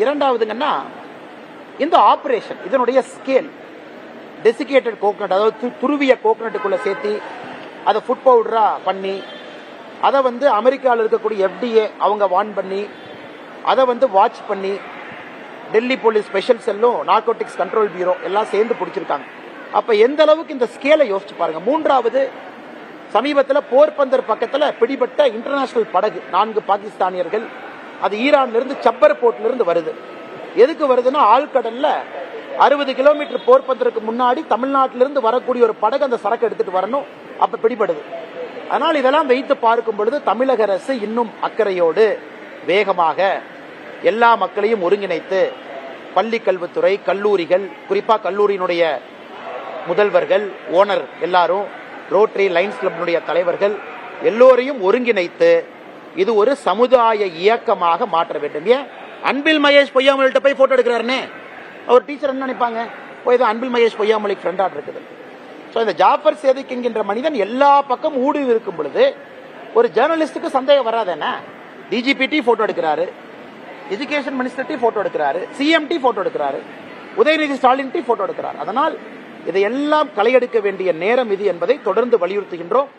இரண்டாவதுங்கன்னா இந்த ஆபரேஷன் இதனுடைய scale desiccated coconut, அதாவது துருவிய கோகனட்டுக்குள்ள சேர்த்து அதை ஃபுட் பவுடரா பண்ணி அதை அமெரிக்காவில் இருக்கக்கூடிய FDA அவங்க வான் பண்ணி அதை வாட்ச் பண்ணி டெல்லி போலீஸ் ஸ்பெஷல் செல்லும் நார்கோட்டிக்ஸ் கண்ட்ரோல் பியூரோ எல்லாம் சேர்ந்து பிடிச்சிருக்காங்க. அப்ப எந்த அளவுக்கு இந்த ஸ்கேலை யோசிச்சு பாருங்க. மூன்றாவது, சமீபத்தில் போர்பந்தர் பக்கத்தில் பிடிபட்ட இன்டர்நேஷனல் படகு 4 பாகிஸ்தானியர்கள், அது ஈரான்ல இருந்து சப்பர் போர்ட்ல இருந்து வருது. எதுக்கு வருதுன்னா ஆழ்கடல்ல 60 கிலோமீட்டர் போர்பந்தருக்கு முன்னாடி தமிழ்நாட்டிலிருந்து வரக்கூடிய ஒரு படகு அந்த சரக்கு எடுத்துட்டு வரணும், அப்ப பிடிபடுது. அதனால் இதெல்லாம் வைத்து பார்க்கும் பொழுது தமிழக அரசு இன்னும் அக்கறையோடு வேகமாக எல்லா மக்களையும் ஒருங்கிணைத்து பள்ளி கல்வித்துறை, கல்லூரிகள், குறிப்பா கல்லூரியினுடைய முதல்வர்கள், ஓனர் எல்லாரும், ரோட்டரி லைன்ஸ் கிளப்பினுடைய தலைவர்கள் எல்லோரையும் ஒருங்கிணைத்து இது ஒரு சமுதாய இயக்கமாக மாற்ற வேண்டும். ஏன் அன்பில் மகேஷ் பொய்யாமொழிட்ட போய் போட்டோ எடுக்கிறாருன்னு அவர் டீச்சர் என்ன நினைப்பாங்க? போய் அன்பில் மகேஷ் பொய்யாமொழி ஃப்ரெண்டா இருக்குது. இந்த ஜாஃபர் சேதிக் என்கின்ற மனிதன் எல்லா பக்கம் ஊடுருவி இருக்கும் பொழுது ஒரு ஜேர்னலிஸ்டுக்கு சந்தேகம் வராதேனா? டிஜிபிடி போட்டோ எடுக்கிறாரு, எஜுகேஷன் மினிஸ்டர் போட்டோ எடுக்கிறாரு, சிஎம்டி போட்டோ எடுக்கிறாரு, உதயநிதி ஸ்டாலின் போட்டோ எடுக்கிறார். அதனால் இதையெல்லாம் களையெடுக்க வேண்டிய நேரம் இது என்பதை தொடர்ந்து வலியுறுத்துகின்றோம்.